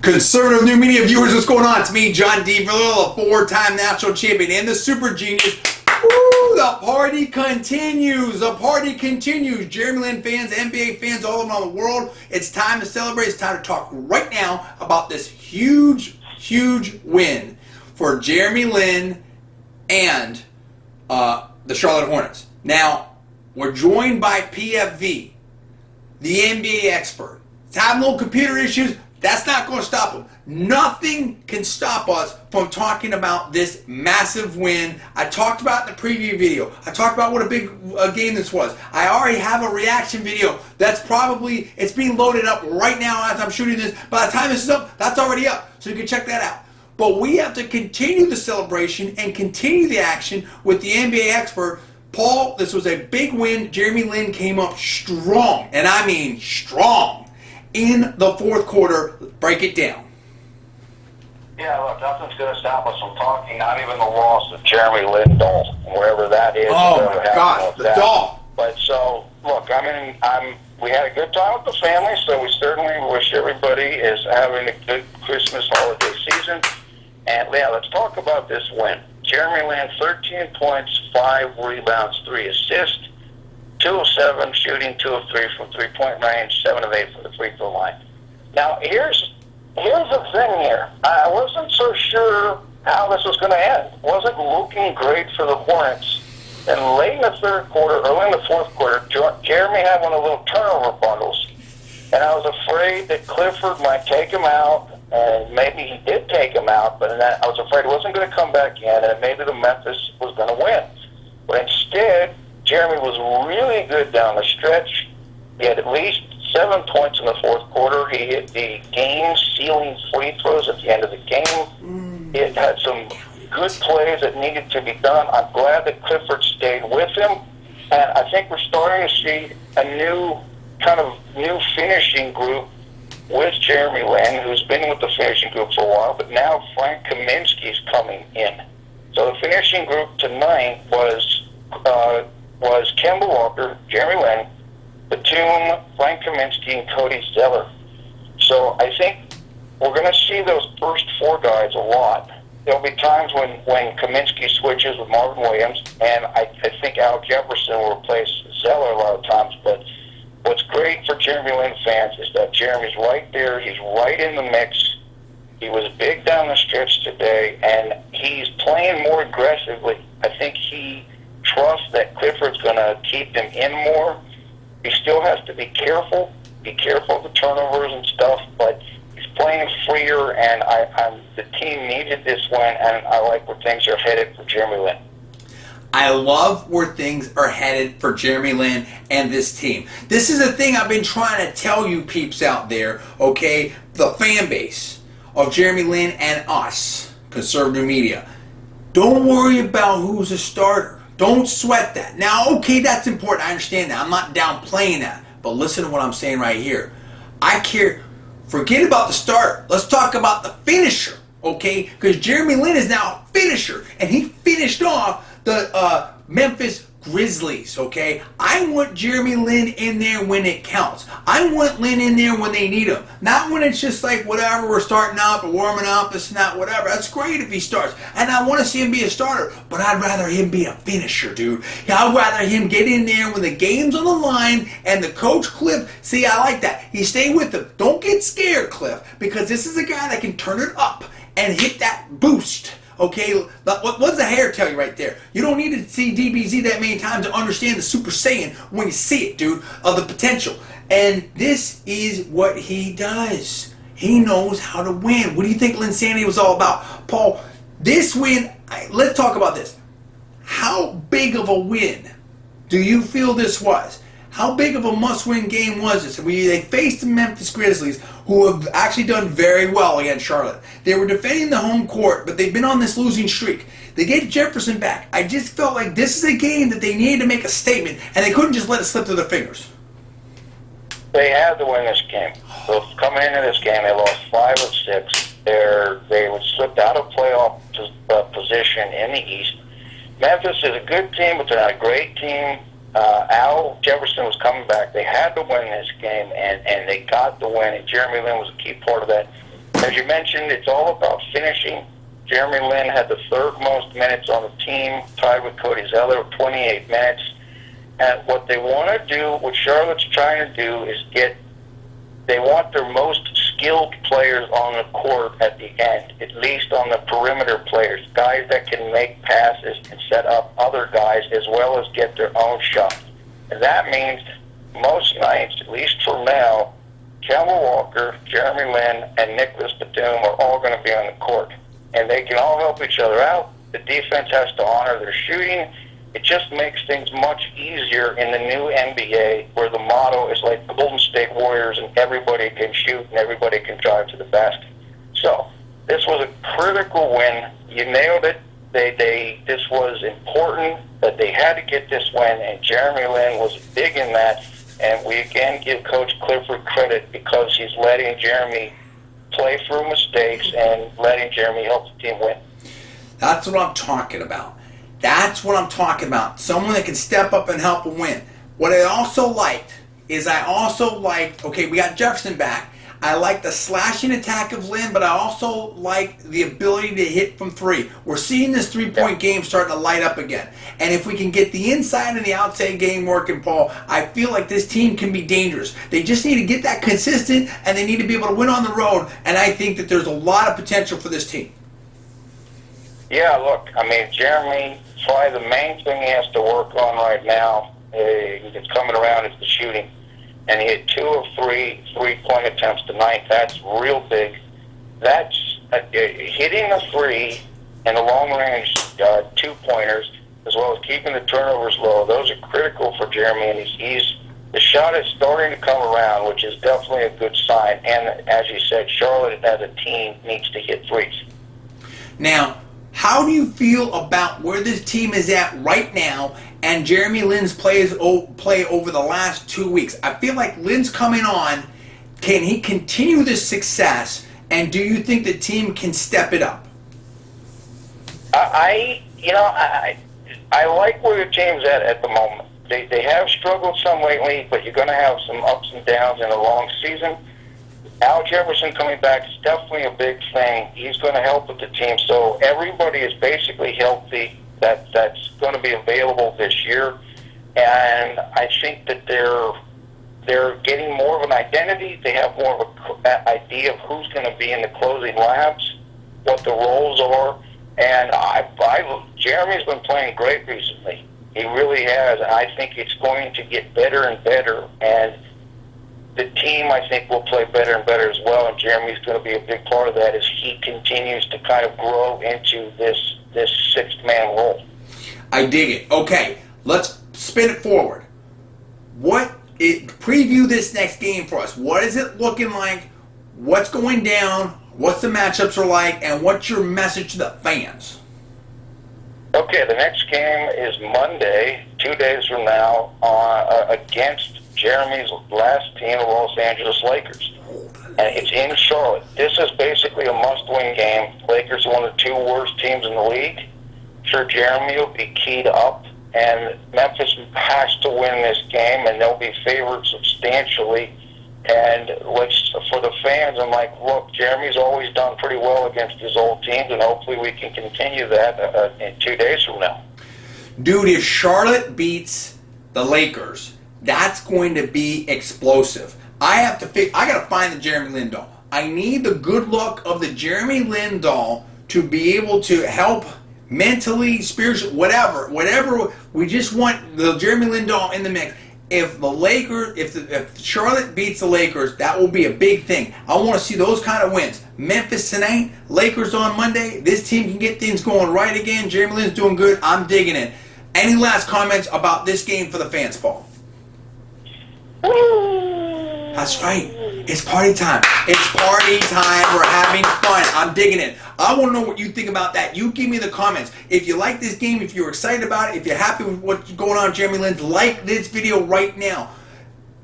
Conservative New Media viewers, what's going on? It's me, John D, a four-time national champion and the super genius. Woo, the party continues. The party continues. Jeremy Lin fans, NBA fans all around the world, it's time to celebrate. It's time to talk right now about this huge, huge win for Jeremy Lin and the Charlotte Hornets. Now, we're joined by PFV, the NBA expert. It's having little computer issues. That's not going to stop him. Nothing can stop us from talking about this massive win. I talked about it in the preview video. I talked about what a big game this was. I already have a reaction video that's probably, it's being loaded up right now as I'm shooting this. By the time this is up, that's already up. So you can check that out. But we have to continue the celebration and continue the action with the NBA expert. Paul, this was a big win. Jeremy Lin came up strong, and I mean strong, in the fourth quarter. Break it down. Yeah, look, nothing's going to stop us from talking, not even the loss of Jeremy Lin doll, wherever that is. Oh, my God, the doll. But so, look, we had a good time with the family, so we certainly wish everybody is having a good Christmas holiday season. And, yeah, let's talk about this win. Jeremy Lin, 13 points, 5 rebounds, 3 assists, 2 of 7 shooting, 2 of 3 from three-point range, 7 of 8 from the free throw line. Now, here's the thing here. I wasn't so sure how this was going to end. It wasn't looking great for the Hornets. And late in the third quarter, early in the fourth quarter, Jeremy had one of the little turnover bundles. And I was afraid that Clifford might take him out, and maybe he did take him out, but I was afraid he wasn't going to come back in, and maybe the Memphis was going to win. But instead, Jeremy was really good down the stretch. He had at least 7 points in the fourth quarter. He hit the game-sealing free throws at the end of the game. He had some good plays that needed to be done. I'm glad that Clifford stayed with him. And I think we're starting to see a new finishing group with Jeremy Lin, who's been with the finishing group for a while, but now Frank Kaminsky's coming in. So the finishing group tonight was Kemba Walker, Jeremy Lin, Batum, Frank Kaminsky, and Cody Zeller. So I think we're going to see those first 4 guys a lot. There'll be times when Kaminsky switches with Marvin Williams, and I think Al Jefferson will replace Zeller a lot of times. But what's great for Jeremy Lin fans is that Jeremy's right there. He's right in the mix. He was big down the stretch today, and he's playing more aggressively. I think he trusts that Clifford's going to keep him in more. He still has to be careful of the turnovers and stuff, but he's playing freer, and the team needed this win, and I like where things are headed for Jeremy Lin. I love where things are headed for Jeremy Lin and this team. This is the thing I've been trying to tell you peeps out there, okay? The fan base of Jeremy Lin and us, conservative media. Don't worry about who's a starter. Don't sweat that. Now, okay, that's important. I understand that. I'm not downplaying that. But listen to what I'm saying right here. I care. Forget about the start. Let's talk about the finisher, okay? Because Jeremy Lin is now a finisher, and he finished off the Memphis Grizzlies, okay? I want Jeremy Lin in there when it counts. I want Lin in there when they need him. Not when it's just like, whatever, we're starting up or warming up, this and that, whatever. That's great if he starts. And I want to see him be a starter, but I'd rather him be a finisher, dude. I'd rather him get in there when the game's on the line and the coach, Cliff, see, I like that. He stay with him. Don't get scared, Cliff, because this is a guy that can turn it up and hit that boost. Okay, what does the hair tell you right there? You don't need to see DBZ that many times to understand the Super Saiyan when you see it, dude, of the potential. And this is what he does. He knows how to win. What do you think Linsanity was all about? Paul, this win, let's talk about this. How big of a win do you feel this was? How big of a must-win game was this? They faced the Memphis Grizzlies, who have actually done very well against Charlotte. They were defending the home court, but they've been on this losing streak. They get Jefferson back. I just felt like this is a game that they needed to make a statement, and they couldn't just let it slip through their fingers. They had to win this game. So coming into this game, they lost 5 of 6. They were slipped out of playoff position in the East. Memphis is a good team, but they're not a great team. Al Jefferson was coming back. They had to win this game, and they got the win, and Jeremy Lin was a key part of that. As you mentioned, it's all about finishing. Jeremy Lin had the third most minutes on the team, tied with Cody Zeller, 28 minutes. And what they want to do, what Charlotte's trying to do, is they want their most skilled players on the court at the end, at least on the perimeter players, guys that can make passes and set up other guys as well as get their own shot. And that means most nights, at least for now, Kemba Walker, Jeremy Lin, and Nicholas Batum are all going to be on the court. And they can all help each other out. The defense has to honor their shooting. It just makes things much easier in the new NBA, where the motto is like the Golden State Warriors and everybody can shoot and everybody can drive to the basket. So this was a critical win. You nailed it. This was important that they had to get this win, and Jeremy Lin was big in that. And we again give Coach Clifford credit because he's letting Jeremy play through mistakes and letting Jeremy help the team win. That's what I'm talking about. That's what I'm talking about. Someone that can step up and help them win. What I also liked is okay, we got Jefferson back. I like the slashing attack of Lin, but I also like the ability to hit from three. We're seeing this three-point game starting to light up again. And if we can get the inside and the outside game working, Paul, I feel like this team can be dangerous. They just need to get that consistent, and they need to be able to win on the road. And I think that there's a lot of potential for this team. Yeah, look, I mean, Jeremy, probably the main thing he has to work on right now, it's coming around, is the shooting. And he had 2 of 3 three-point attempts tonight. That's real big. That's hitting a three and the long-range two-pointers, as well as keeping the turnovers low. Those are critical for Jeremy, and the shot is starting to come around, which is definitely a good sign. And as you said, Charlotte as a team needs to hit threes. Now, how do you feel about where this team is at right now and Jeremy Lin's play over the last 2 weeks? I feel like Lin's coming on. Can he continue this success? And do you think the team can step it up? I like where the team's at the moment. They have struggled some lately, but you're going to have some ups and downs in a long season. Al Jefferson coming back is definitely a big thing. He's going to help with the team. So everybody is basically healthy that's going to be available this year. And I think that they're getting more of an identity. They have more of an idea of who's going to be in the closing labs, what the roles are. And Jeremy's been playing great recently. He really has. And I think it's going to get better and better. And the team, I think, will play better and better as well, and Jeremy's going to be a big part of that as he continues to kind of grow into this sixth-man role. I dig it. Okay, let's spin it forward. Preview this next game for us. What is it looking like? What's going down? What's the matchups are like? And what's your message to the fans? Okay, the next game is Monday, 2 days from now, against Jeremy's last team, the Los Angeles Lakers. And it's in Charlotte. This is basically a must-win game. Lakers are one of the 2 worst teams in the league. Sure, Jeremy will be keyed up, and Memphis has to win this game, and they'll be favored substantially. And for the fans, I'm like, look, Jeremy's always done pretty well against his old teams, and hopefully we can continue that in 2 days from now. Dude, if Charlotte beats the Lakers, that's going to be explosive. I got to find the Jeremy Lin doll. I need the good luck of the Jeremy Lin doll to be able to help mentally, spiritually, whatever. We just want the Jeremy Lin doll in the mix. If Charlotte beats the Lakers, that will be a big thing. I want to see those kind of wins. Memphis tonight, Lakers on Monday. This team can get things going right again. Jeremy Lin's doing good. I'm digging it. Any last comments about this game for the fans, Paul? That's right. It's party time. It's party time. We're having fun. I'm digging it. I want to know what you think about that. You give me the comments. If you like this game, if you're excited about it, if you're happy with what's going on with Jeremy Lin, like this video right now.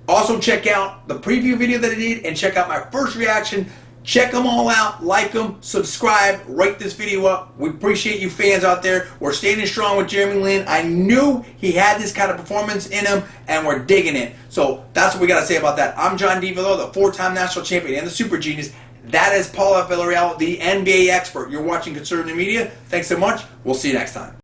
Also, check out the preview video that I did and check out my first reaction. Check them all out. Like them. Subscribe. Rate this video up. We appreciate you fans out there. We're standing strong with Jeremy Lin. I knew he had this kind of performance in him, and we're digging it. So that's what we got to say about that. I'm John D, the 4-time national champion and the super genius. That is Paul at Villarreal, the NBA expert. You're watching Conservative Media. Thanks so much. We'll see you next time.